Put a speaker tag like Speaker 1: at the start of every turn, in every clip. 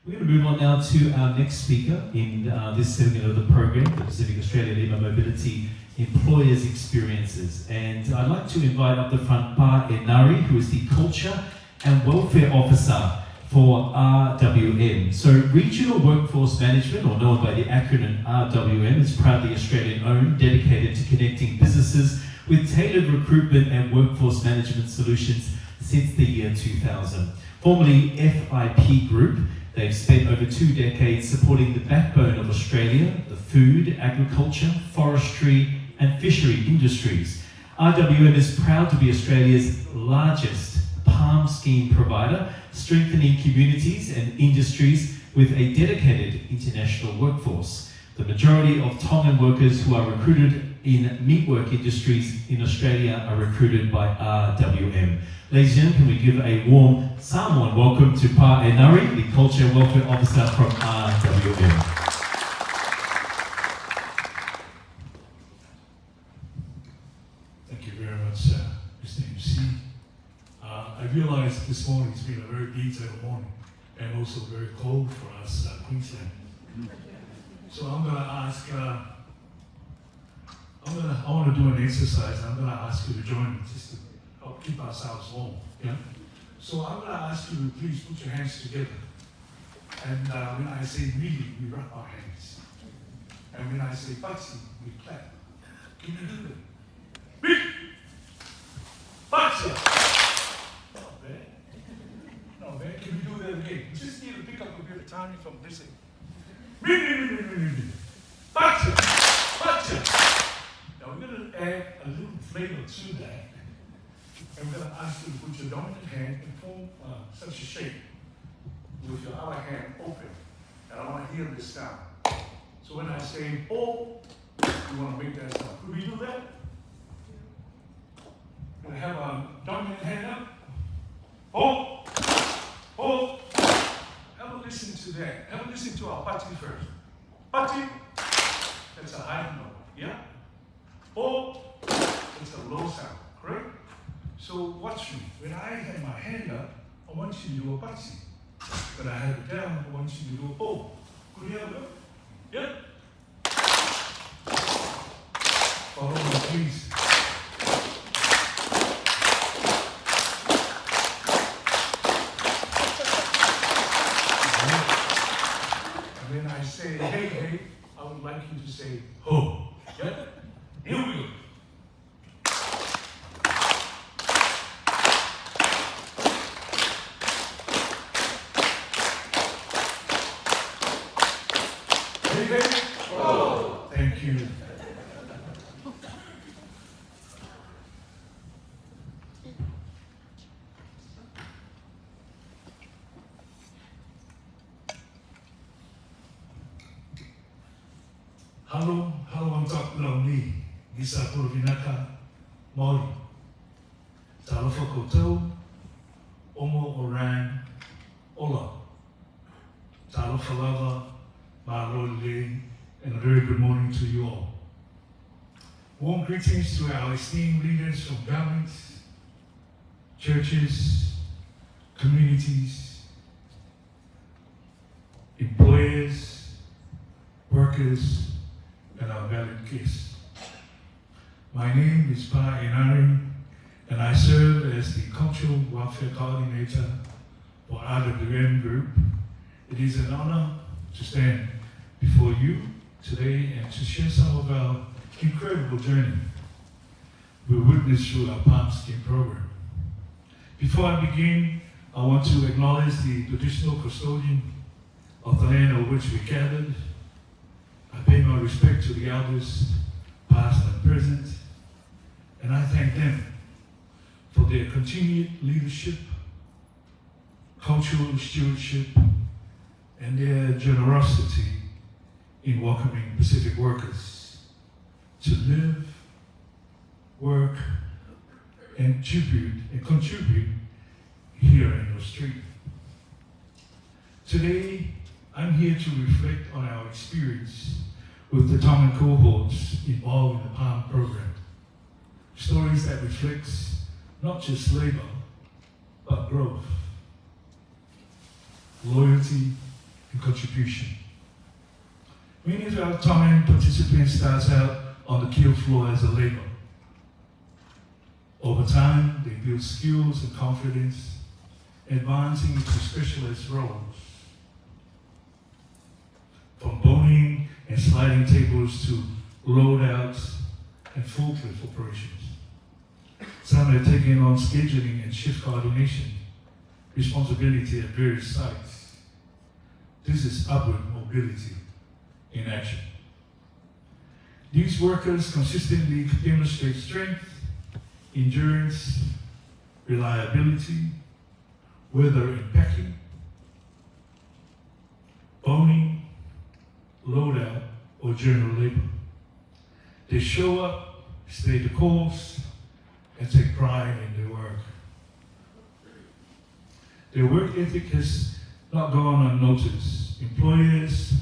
Speaker 1: We're going to move on now to our next speaker in this segment of the program, the Pacific Australia Labour Mobility Employers Experiences. And I'd like to invite up the front Pa Enari, who is the Culture and Welfare Officer for RWM. So Regional Workforce Management, or known by the acronym RWM, is proudly Australian-owned, dedicated to connecting businesses with tailored recruitment and workforce management solutions since the year 2000. Formerly FIP Group, they've spent over 2 decades supporting the backbone of Australia, the food, agriculture, forestry and fishery industries. RWM is proud to be Australia's largest PALM scheme provider, strengthening communities and industries with a dedicated international workforce. The majority of Tongan workers who are recruited in meatwork industries in Australia are recruited by RWM. Ladies and gentlemen, can we give a warm Samoan welcome to Pa Enari, the Culture and Welfare Officer from RWM.
Speaker 2: Thank you very much, Mr. MC. I realized this morning has been a very detailed morning and also very cold for us, Queensland. So I'm going to ask, I want to do an exercise. I'm going to ask you to join me just to help keep ourselves warm. Yeah? So I'm going to ask you to please put your hands together. And when I say really, we rub our hands. And when I say Patsy, we clap. Can you do that? Really? Patsy! Not bad. Not bad. Can we do that again? We just need to pick up a bit of timing from this end. Really. Patsy! Patsy! Now we're going to add a little flavor to that. And we're going to ask you to put your dominant hand and form such a shape with your other hand open. And I want to hear this sound. So when I say, oh, you want to make that sound. Could we do that? We're going to have our dominant hand up. Oh, oh. Have a listen to that. Have a listen to our pati first. Pati, that's a high note, yeah? Oh, it's a low sound, correct? So watch me. When I have my hand up, I want you to do a pati. When I have it down, I want you to do a oh. Could you have it? Yeah? Follow me, please. And when I say hey, I would like you to say ho. Yeah? Here we go. Hey. Oh. Thank you. Halo ang taklauni, Gisa Purvinaka, Mori. Talofa Koto, Omo Orang, Ola. Talofa Lava, Marole, and a very good morning to you all. Warm greetings to our esteemed leaders from governments, churches, communities, employers, workers, and our valued guests. My name is Pa Enari, and I serve as the Cultural Welfare Coordinator for RWM Group. It is an honor to stand before you today and to share some of our incredible journey we witnessed through our PALM scheme program. Before I begin, I want to acknowledge the traditional custodian of the land on which we gathered. I pay my respect to the elders, past and present, and I thank them for their continued leadership, cultural stewardship, and their generosity in welcoming Pacific workers to live, work, and contribute here in Australia. Today, I'm here to reflect on our experience with the Tongan cohorts involved in the PALM program. Stories that reflects not just labor, but growth, loyalty, and contribution. Many of our time participants start out on the kill floor as a laborer. Over time, they build skills and confidence, advancing into specialist roles. From boning and sliding tables to loadouts and forklift operations. Some have taken on scheduling and shift coordination responsibility at various sites. This is upward mobility in action. These workers consistently demonstrate strength, endurance, reliability, whether in packing, boning, loadout, or general labor. They show up, stay the course, and take pride in their work. Their work ethic has not gone unnoticed. Employers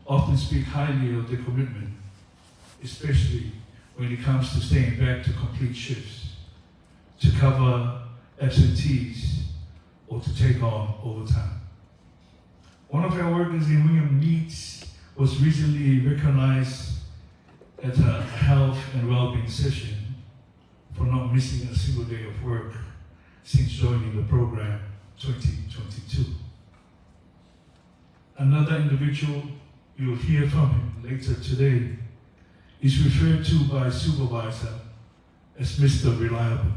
Speaker 2: often speak highly of their commitment, especially when it comes to staying back to complete shifts, to cover absentees, or to take on overtime. One of our workers in Wingham Meats was recently recognized at a health and well-being session for not missing a single day of work since joining the program 2022. Another individual, you'll hear from him later today, is referred to by a supervisor as Mr. Reliable.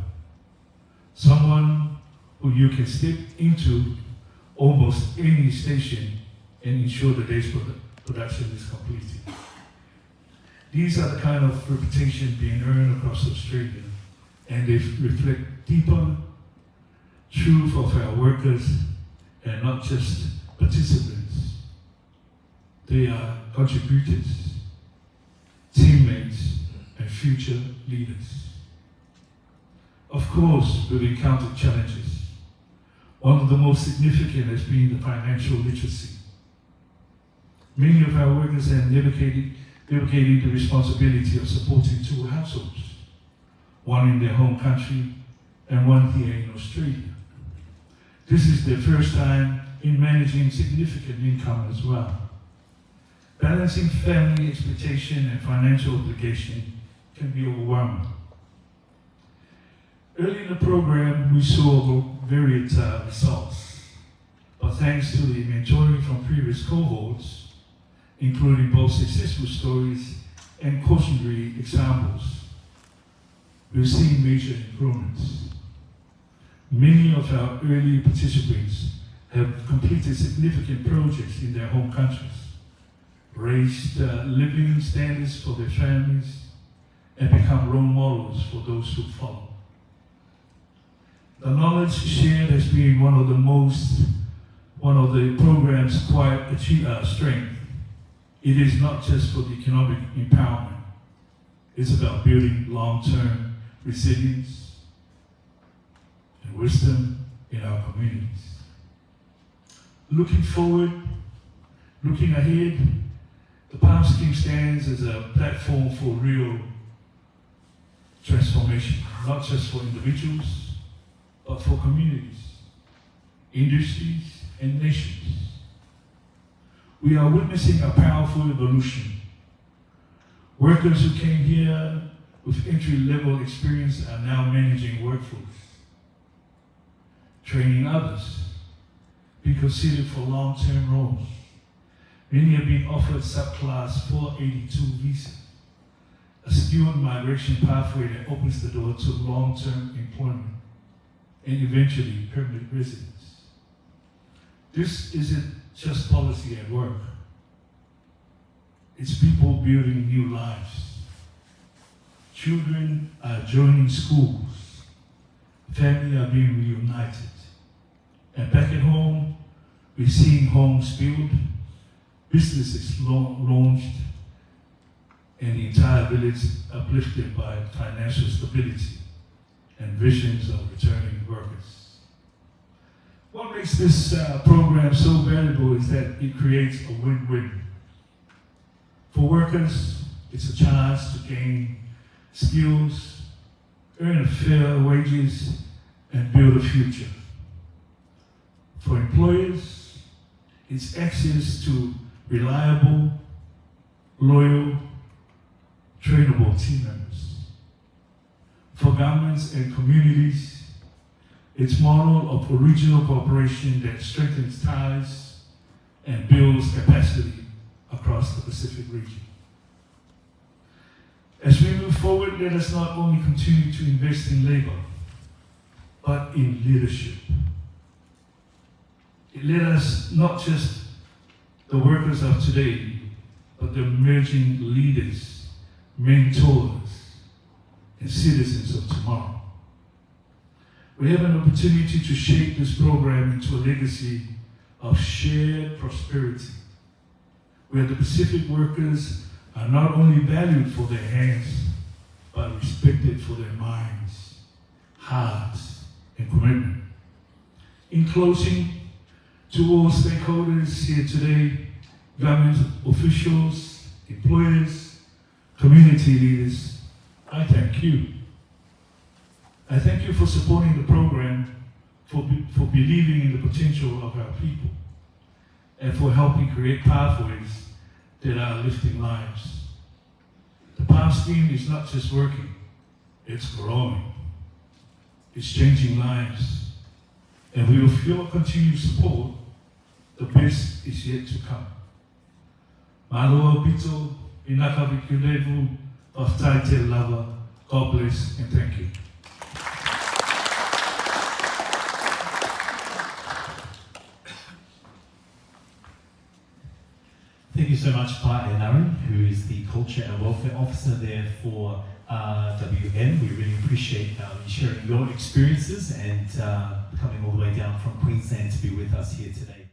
Speaker 2: Someone who you can step into almost any station and ensure the day's production is completed. These are the kind of reputation being earned across Australia, and they reflect deeper truth of our workers and not just participants. They are contributors, teammates, and future leaders. Of course, we've encountered challenges. One of the most significant has been the financial literacy. Many of our workers have navigated the responsibility of supporting two households, one in their home country and one here in Australia. This is their first time in managing significant income as well. Balancing family expectation and financial obligation can be overwhelming. Early in the program, we saw varied results, but thanks to the mentoring from previous cohorts, including both successful stories and cautionary examples, we've seen major improvements. Many of our early participants have completed significant projects in their home countries, raised living standards for their families, and become role models for those who follow. The knowledge shared has been one of the program's quiet strength. It is not just for the economic empowerment. It's about building long-term resilience and wisdom in our communities. Looking forward, looking ahead, the PALM scheme stands as a platform for real transformation, not just for individuals, but for communities, industries, and nations. We are witnessing a powerful evolution. Workers who came here with entry-level experience are now managing workforce, training others, being considered for long-term roles. Many are being offered subclass 482 visa, a skilled migration pathway that opens the door to long-term employment and eventually permanent residence. This isn't just policy at work. It's people building new lives. Children are joining schools. Families are being reunited. And back at home, we're seeing homes built, businesses launched, and the entire village uplifted by financial stability and visions of returning workers. What makes this program so valuable is that it creates a win-win. For workers, it's a chance to gain skills, earn fair wages, and build a future. For employers, is access to reliable, loyal, trainable team members. For governments and communities, its model of regional cooperation that strengthens ties and builds capacity across the Pacific region. As we move forward, let us not only continue to invest in labor, but in leadership. Let us not just the workers of today, but the emerging leaders, mentors, and citizens of tomorrow. We have an opportunity to shape this program into a legacy of shared prosperity, where the Pacific workers are not only valued for their hands, but respected for their minds, hearts, and commitment. In closing, to all stakeholders here today, government officials, employers, community leaders, I thank you. I thank you for supporting the program, for believing in the potential of our people, and for helping create pathways that are lifting lives. The PALM scheme is not just working, it's growing. It's changing lives. And we will feel continued support. The best is yet to come. Maloa Pito, Inaka Vikulevu, of Taite Lava. God bless and thank you.
Speaker 1: Thank you so much, Pa Enari, who is the Culture and Welfare Officer there for WN. We really appreciate you sharing your experiences and coming all the way down from Queensland to be with us here today.